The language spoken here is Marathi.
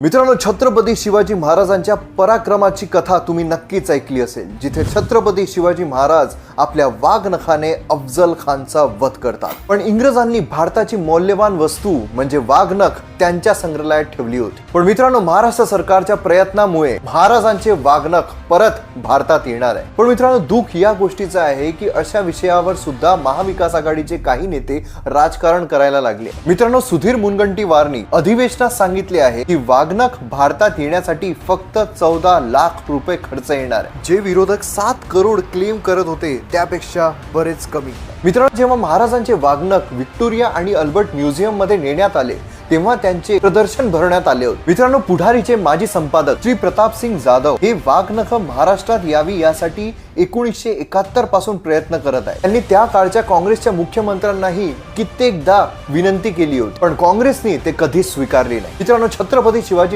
मित्रांनो, छत्रपती शिवाजी महाराजांच्या पराक्रमाची कथा तुम्ही नक्कीच ऐकली असेल, जिथे छत्रपती शिवाजी महाराज आपल्या वाघनखाने अफजल खानचा वध करतात. पण इंग्रजांनी भारताची मौल्यवान वस्तू म्हणजे वाघनख त्यांच्या संग्रहालयात ठेवली होती. पण मित्रांनो, महाराष्ट्र सरकारच्या प्रयत्नामुळे महाराजांचे वाघनख परत भारतात येणार आहे. पण मित्रांनो, दुःख या गोष्टीचं आहे की अशा विषयावर सुद्धा महाविकास आघाडीचे काही नेते राजकारण करायला लागले. मित्रांनो, सुधीर मुनगंटीवारनी अधिवेशनात सांगितले आहे की वाघनख भारतात येण्यासाठी फक्त 14 लाख रुपये खर्च येणार आहे, जे विरोधक 7 करोड क्लेम करत होते त्यापेक्षा बरेच कमी. मित्रांनो, जेव्हा महाराजांचे वाघनख व्हिक्टोरिया आणि अल्बर्ट म्युझियम मध्ये नेण्यात आले तेव्हा त्यांचे प्रदर्शन भरण्यात आले होते. मित्रांनो, पुढारीचे माजी संपादक श्री प्रताप सिंग जाधव हे वाघनख महाराष्ट्रात यावी यासाठी 1971 पासून प्रयत्न करत आहे. त्यांनी त्या काळच्या काँग्रेसच्या मुख्यमंत्र्यांनाही कित्येकदा विनंती केली होती, पण काँग्रेसने ते कधीच स्वीकारले नाही. मित्रांनो, छत्रपती शिवाजी